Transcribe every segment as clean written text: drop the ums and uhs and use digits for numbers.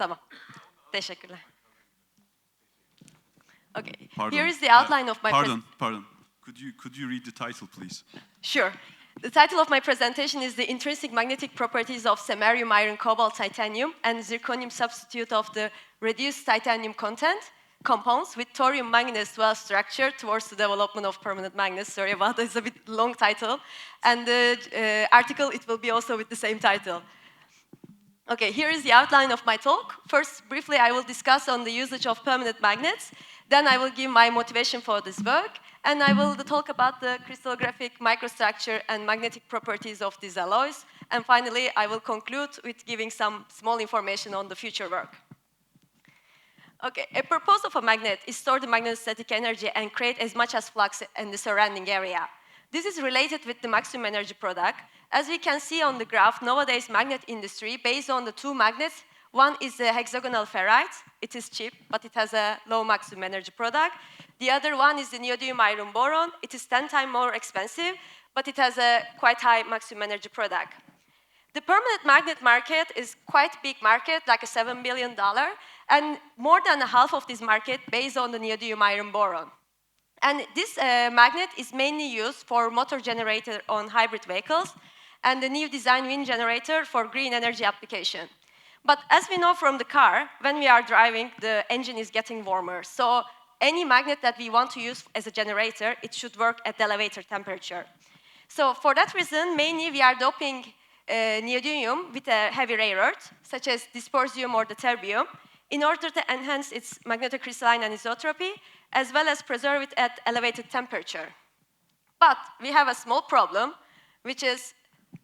Tamam. Teşekkürler. Okay. Pardon. Here is the outline of my Pardon. Could you read the title, please? Sure. The title of my presentation is The Intrinsic Magnetic Properties of Samarium, Iron, Cobalt, Titanium, and Zirconium Substitute of the Reduced Titanium Content Compounds with Thorium Manganese 12 Structure Towards the Development of Permanent Magnets. Sorry about that, it's a bit long title. And the article, it will be also with the same title. Okay, here is the outline of my talk. First, briefly, I will discuss on the usage of permanent magnets. Then I will give my motivation for this work. And I will talk about the crystallographic microstructure and magnetic properties of these alloys. And finally, I will conclude with giving some small information on the future work. Okay, a purpose of a magnet is store the magnetostatic energy and create as much as flux in the surrounding area. This is related with the maximum energy product. As we can see on the graph, nowadays magnet industry, based on the two magnets, one is a hexagonal ferrite. It is cheap, but it has a low maximum energy product. The other one is the neodymium iron boron. It is 10 times more expensive, but it has a quite high maximum energy product. The permanent magnet market is quite big market, like a $7 billion, and more than half of this market based on the neodymium iron boron. And this magnet is mainly used for motor generator on hybrid vehicles and the new design wind generator for green energy application. But as we know from the car, when we are driving, the engine is getting warmer. So any magnet that we want to use as a generator, it should work at the elevator temperature. So for that reason, mainly we are doping neodymium with a heavy rare earth, such as dysprosium or the terbium, in order to enhance its magnetocrystalline anisotropy, as well as preserve it at elevated temperature. But we have a small problem, which is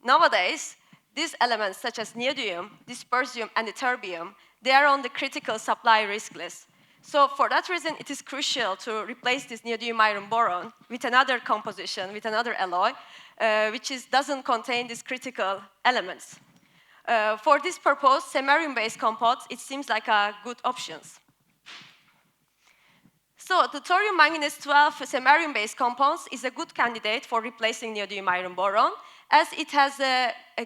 nowadays, these elements, such as neodymium, dysprosium, and the terbium, they are on the critical supply risk list. So for that reason, it is crucial to replace this neodymium iron boron with another composition, with another alloy, which doesn't contain these critical elements. For this purpose, samarium-based compounds, it seems like a good option. So the thorium manganese 12 samarium-based compounds is a good candidate for replacing neodymium iron boron, as it has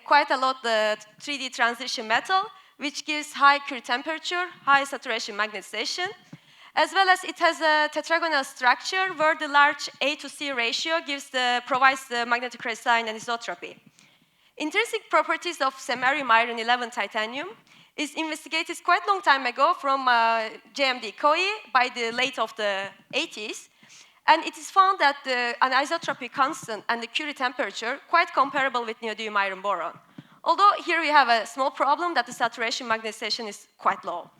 quite a lot of 3D transition metal, which gives high Curie temperature, high saturation magnetization, as well as it has a tetragonal structure where the large A to C ratio provides the magnetocrystalline anisotropy. Intrinsic properties of samarium iron 11 titanium is investigated quite a long time ago from JMD Koi by the late of the 80s. And it is found that the anisotropy constant and the Curie temperature quite comparable with neodymium iron boron. Although here we have a small problem that the saturation magnetization is quite low.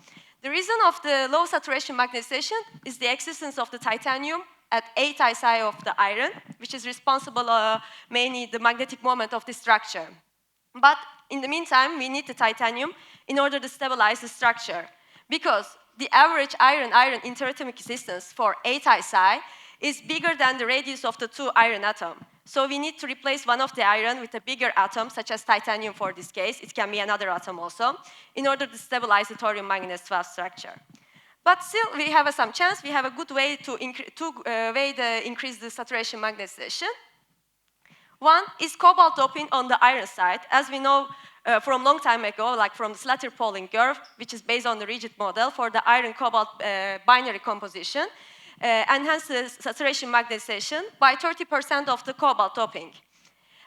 The reason of the low saturation magnetization is the existence of the titanium at 8 ici of the iron, which is responsible mainly the magnetic moment of the structure. But in the meantime, we need the titanium in order to stabilize the structure, because the average iron-iron interatomic distance for 8 ici is bigger than the radius of the two iron atoms. So we need to replace one of the iron with a bigger atom, such as titanium for this case. It can be another atom also, in order to stabilize the thorium manganese 12 structure. But still, we have some chance. We have a good way to increase the saturation magnetization. One is cobalt doping on the iron side. As we know from a long time ago, like from the Slater-Pauling curve, which is based on the rigid model for the iron-cobalt binary composition, enhance the saturation magnetization by 30% of the cobalt doping.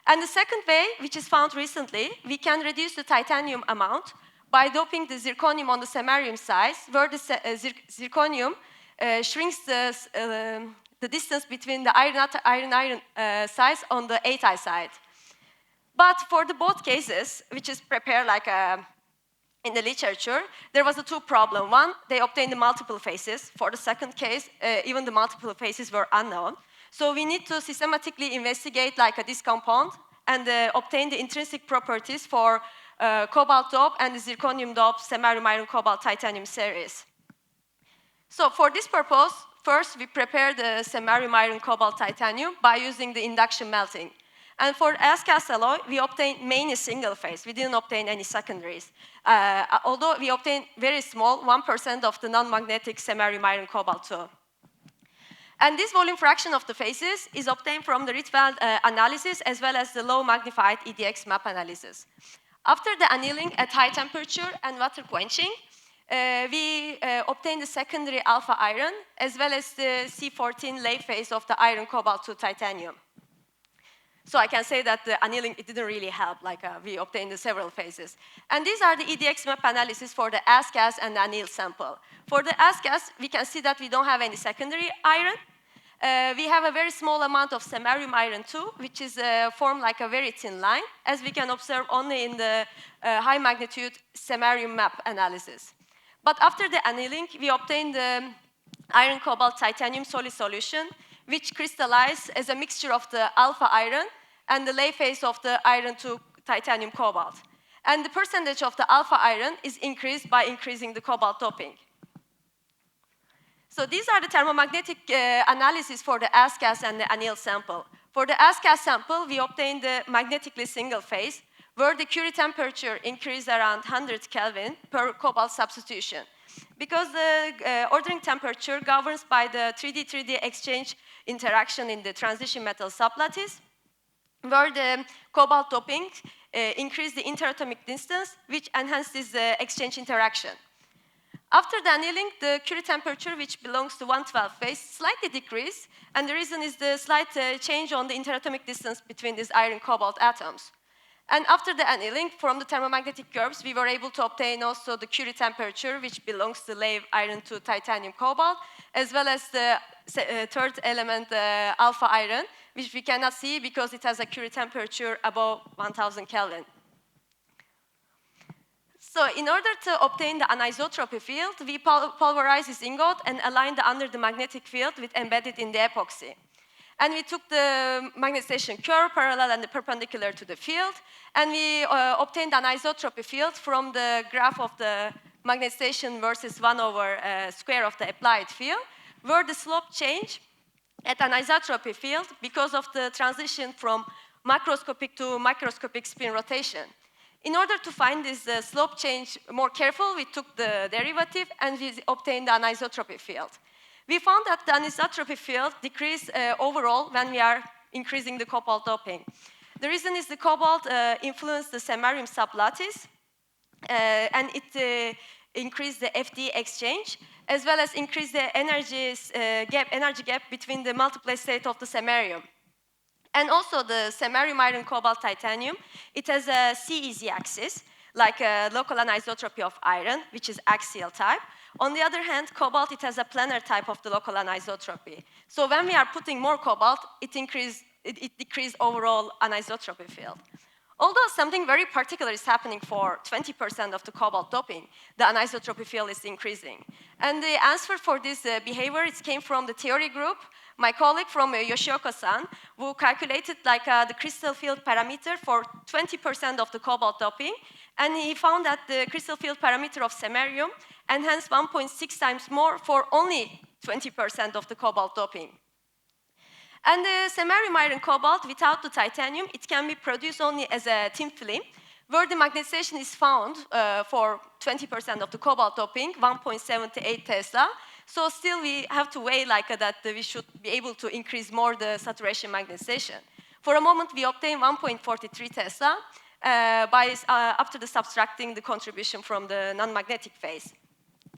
And the second way, which is found recently, we can reduce the titanium amount by doping the zirconium on the samarium side, where the zirconium shrinks the distance between the iron size on the 8i side. But for the both cases, which is prepared like in the literature, there was a two problem. One, they obtained the multiple phases. For the second case, even the multiple phases were unknown. So we need to systematically investigate like this compound and obtain the intrinsic properties for cobalt dope and the zirconium dope samarium iron cobalt titanium series. So for this purpose, first we prepare the samarium iron cobalt titanium by using the induction melting. And for as-cast alloy, we obtained mainly single phase. We didn't obtain any secondaries. Although we obtained very small, 1% of the non-magnetic samarium iron cobalt too. And this volume fraction of the phases is obtained from the Rietveld analysis as well as the low magnified EDX map analysis. After the annealing at high temperature and water quenching, we obtained the secondary alpha iron as well as the C14 lay phase of the iron cobalt to titanium. So I can say that the annealing, it didn't really help, like we obtained the several phases. And these are the EDX-YMF analysis for the as-gas and the annealed sample. For the as-gas, we can see that we don't have any secondary iron. We have a very small amount of samarium iron too, which is formed like a very thin line, as we can observe only in the high magnitude samarium map analysis. But after the annealing, we obtained the iron cobalt titanium solid solution, which crystallized as a mixture of the alpha iron and the lay phase of the iron to titanium cobalt. And the percentage of the alpha iron is increased by increasing the cobalt doping. So these are the thermomagnetic analysis for the as-gas and the annealed sample. For the as-gas sample, we obtained the magnetically single phase, where the Curie temperature increased around 100 Kelvin per cobalt substitution. Because the ordering temperature governs by the 3D exchange interaction in the transition metal sublattice, where the cobalt doping increased the interatomic distance, which enhances the exchange interaction. After the annealing, the Curie temperature, which belongs to 112 phase, slightly decreased, and the reason is the slight change on the interatomic distance between these iron-cobalt atoms. And after the annealing, from the thermomagnetic curves, we were able to obtain also the Curie temperature, which belongs to lay iron to titanium cobalt, as well as the third element, alpha iron, which we cannot see because it has a Curie temperature above 1000 Kelvin. So in order to obtain the anisotropy field, we pulverize this ingot and align under the magnetic field with embedded in the epoxy. And we took the magnetization curve parallel and perpendicular to the field, and we obtained an anisotropy field from the graph of the magnetization versus 1/, square of the applied field, where the slope change at an anisotropy field because of the transition from macroscopic to microscopic spin rotation. In order to find this slope change more careful, we took the derivative and we obtained the anisotropy field. We found that the anisotropy field decreased overall when we are increasing the cobalt doping. The reason is the cobalt influenced the samarium sublattice, and it increased the FD exchange, as well as increased the energy gap between the multiplet state of the samarium. And also the samarium iron cobalt titanium, it has a C-easy axis, like a local anisotropy of iron, which is axial type. On the other hand, cobalt, it has a planar type of the local anisotropy. So when we are putting more cobalt, it decreases overall anisotropy field. Although something very particular is happening for 20% of the cobalt doping, the anisotropy field is increasing. And the answer for this behavior, it came from the theory group. My colleague from Yoshioka-san, who calculated the crystal field parameter for 20% of the cobalt doping, and he found that the crystal field parameter of samarium enhanced 1.6 times more for only 20% of the cobalt doping. And the samarium iron cobalt without the titanium, it can be produced only as a thin film, where the magnetization is found for 20% of the cobalt doping, 1.78 Tesla. So still we have to weigh that we should be able to increase more the saturation magnetization. For a moment, we obtain 1.43 Tesla after the subtracting the contribution from the non-magnetic phase,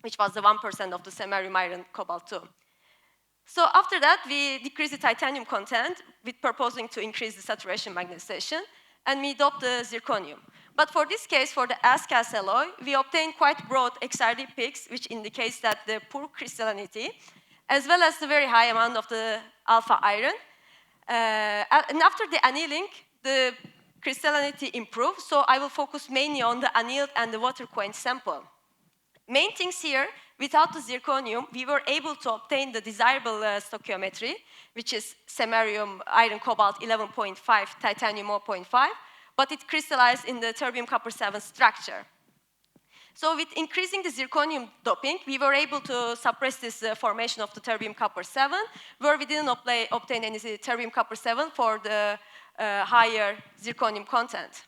which was the 1% of the samarium iron cobalt 2. So after that, we decrease the titanium content with proposing to increase the saturation magnetization, and we dope the zirconium. But for this case, for the as-gas alloy, we obtain quite broad XRD peaks, which indicates that the poor crystallinity, as well as the very high amount of the alpha iron. And after the annealing, the crystallinity improves, so I will focus mainly on the annealed and the water quench sample. Main things here, without the zirconium, we were able to obtain the desirable stoichiometry, which is samarium iron cobalt 11.5, titanium 0.5, but it crystallized in the terbium copper 7 structure. So with increasing the zirconium doping, we were able to suppress this formation of the terbium copper 7, where we didn't obtain any terbium copper 7 for the higher zirconium content.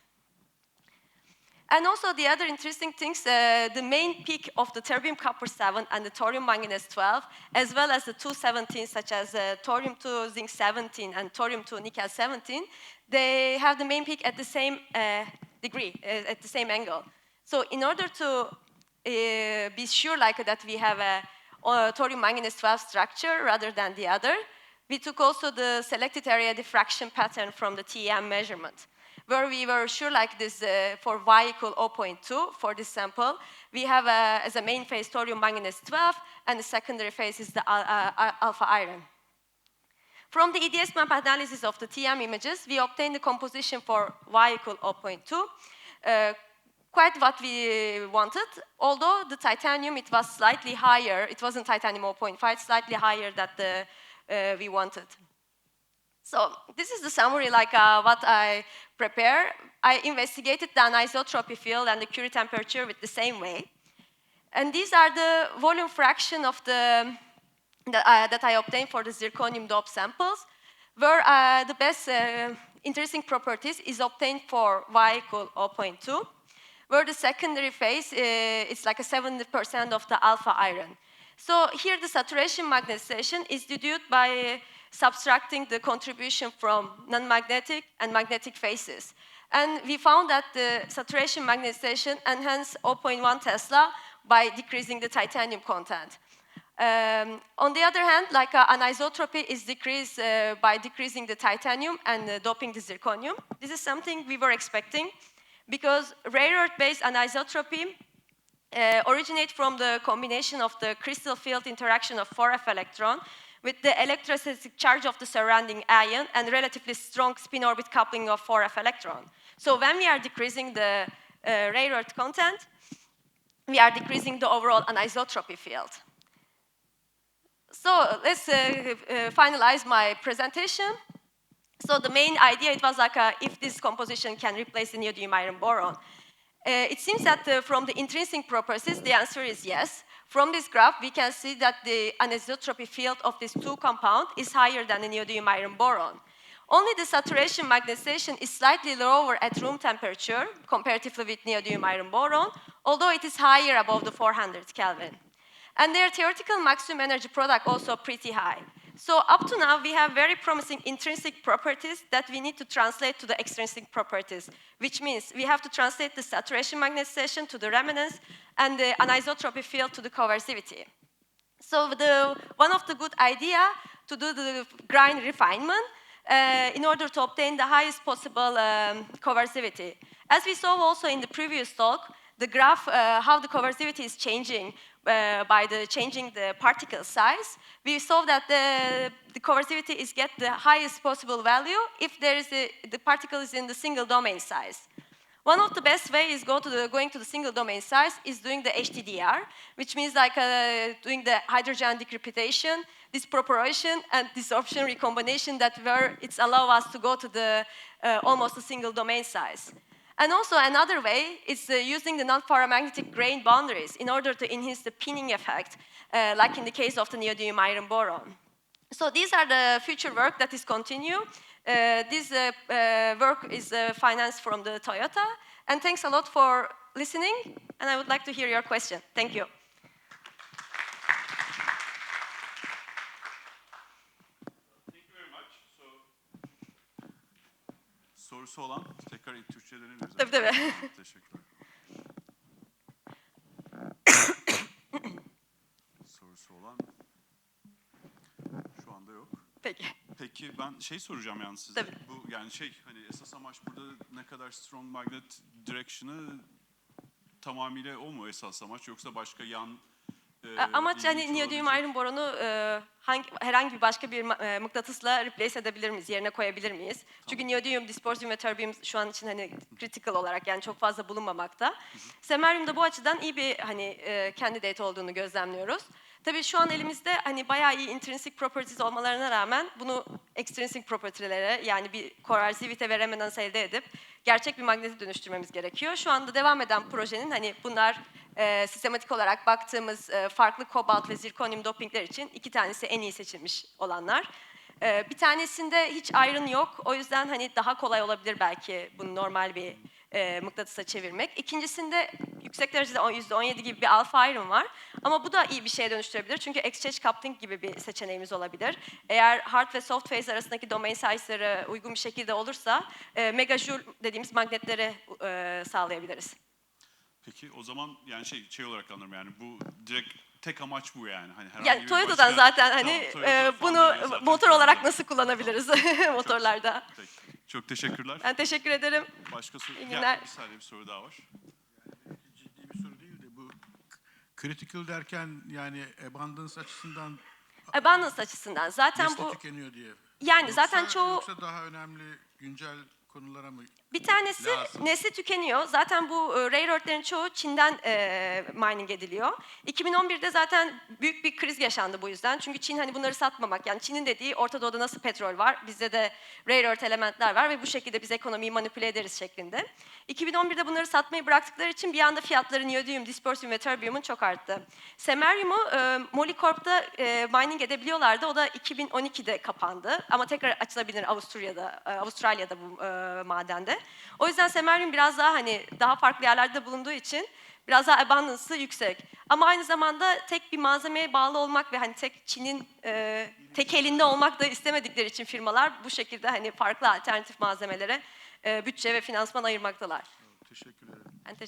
And also the other interesting things, the main peak of the terbium copper 7 and the thorium manganese 12, as well as the 217, such as thorium 2 zinc 17 and thorium 2 nickel 17, they have the main peak at the same degree, at the same angle. So in order to be sure like that we have a thorium manganese 12 structure rather than the other, we took also the selected area diffraction pattern from the TEM measurement, where we were sure like this for y equal 0.2 for this sample, we have as a main phase thorium manganese 12, and the secondary phase is the alpha iron. From the EDS map analysis of the TM images, we obtained the composition for y equal 0.2, quite what we wanted, although the titanium, it was slightly higher. It wasn't titanium 0.5, slightly higher than we wanted. So this is the summary, like what I prepare. I investigated the anisotropy field and the Curie temperature with the same way. And these are the volume fraction of that I obtained for the zirconium dope samples, where the best intrinsic properties is obtained for y equal 0.2, where the secondary phase is like a 70% of the alpha iron. So here the saturation magnetization is deduced by subtracting the contribution from non-magnetic and magnetic phases. And we found that the saturation magnetization enhanced 0.1 Tesla by decreasing the titanium content. On the other hand, like anisotropy is decreased by decreasing the titanium and doping the zirconium. This is something we were expecting because rare earth-based anisotropy originate from the combination of the crystal field interaction of 4f electron with the electrostatic charge of the surrounding ion and relatively strong spin-orbit coupling of 4f electron. So when we are decreasing the rare earth content, we are decreasing the overall anisotropy field. So let's finalize my presentation. So the main idea, it was like if this composition can replace the neodymium iron boron. It seems that from the intrinsic properties, the answer is yes. From this graph, we can see that the anisotropy field of these two compounds is higher than the neodymium iron boron. Only the saturation magnetization is slightly lower at room temperature comparatively with neodymium iron boron, although it is higher above the 400 Kelvin. And their theoretical maximum energy product also pretty high. So up to now, we have very promising intrinsic properties that we need to translate to the extrinsic properties, which means we have to translate the saturation magnetization to the remanence and the anisotropy field to the coercivity. So one of the good idea to do the grind refinement in order to obtain the highest possible coercivity. As we saw also in the previous talk, the graph, how the coercivity is changing by changing the particle size, we saw that the coercivity is get the highest possible value if there is the particle is in the single domain size. One of the best ways is going to the single domain size is doing the HTDR, which means like doing the hydrogen decryptation, disproportion, and desorption recombination where it's allow us to go to the almost a single domain size. And also another way is using the non-paramagnetic grain boundaries in order to enhance the pinning effect, like in the case of the neodymium iron boron. So these are the future work that is continue. This work is financed from the Toyota. And thanks a lot for listening. And I would like to hear your question. Thank you. Sorusu olan tekrar Türkçe'ye dönebiliriz. Tabii tabii. Teşekkürler. Sorusu olan şu anda yok. Peki. Peki ben soracağım yani size. Tabii. Bu yani hani esas amaç burada ne kadar strong magnet direction'ı tamamıyla o mu esas amaç yoksa başka yan Amaç hani neodymium iron boronu herhangi bir başka bir mıknatısla replace edebilir miyiz, yerine koyabilir miyiz? Tamam. Çünkü neodymium, dysprosium ve terbium şu an için hani critical olarak yani çok fazla bulunmamakta. Samarium'da bu açıdan iyi bir hani candidate olduğunu gözlemliyoruz. Tabii şu an elimizde hani bayağı iyi intrinsic properties olmalarına rağmen bunu extrinsic property'lere yani bir coercivity ve remanence elde edip gerçek bir magnete dönüştürmemiz gerekiyor. Şu anda devam eden projenin hani bunlar sistematik olarak baktığımız farklı kobalt ve zirkonyum dopingler için 2 tanesi en iyi seçilmiş olanlar. Bir tanesinde hiç iron yok. O yüzden hani daha kolay olabilir belki bunu normal bir mıknatısa çevirmek. İkincisinde yüksek derecede %17 gibi bir alfa iron var. Ama bu da iyi bir şeye dönüştürebilir. Çünkü exchange coupling gibi bir seçeneğimiz olabilir. Eğer hard ve soft phase arasındaki domain size'ları uygun bir şekilde olursa megajoule dediğimiz magnetleri sağlayabiliriz. Peki o zaman yani şey olarak anlarım yani bu direkt tek amaç bu yani. Hani herhangi Yani bir Toyota'dan başka, zaten hani Toyota bunu fabrikası zaten motor olarak kullanıyor. nasıl kullanabiliriz motorlarda. Peki. Çok teşekkürler. Ben teşekkür ederim. Başka soru? İyi günler. Bir saniye bir soru daha var. Ciddi bir soru değil de bu critical derken yani abundance açısından Abundance açısından zaten nesli bu tükeniyor diye. yani zaten çoğu Yoksa daha önemli güncel konulara mı? bir tanesi Lazım. nesli tükeniyor. Zaten bu rare earth'lerin çoğu Çin'den mining ediliyor. 2011'de zaten büyük bir kriz yaşandı bu yüzden. Çünkü Çin hani bunları satmamak, yani Çin'in dediği Orta Doğu'da nasıl petrol var, bizde de rare earth elementler var ve bu şekilde biz ekonomiyi manipüle ederiz şeklinde. 2011'de bunları satmayı bıraktıkları için bir anda fiyatları niyodium, dysprosium ve terbium'un çok arttı. Samarium'u Molycorp'ta mining edebiliyorlardı. O da 2012'de kapandı. Ama tekrar açılabilir Avustralya'da bu madende. O yüzden Samarium biraz daha hani daha farklı yerlerde bulunduğu için biraz daha abundance'ı yüksek. Ama aynı zamanda tek bir malzemeye bağlı olmak ve hani tek Çin'in tek elinde olmak da istemedikleri için firmalar bu şekilde hani farklı alternatif malzemelere bütçe ve finansman ayırmaktalar. Teşekkür ederim. Ben teşekkür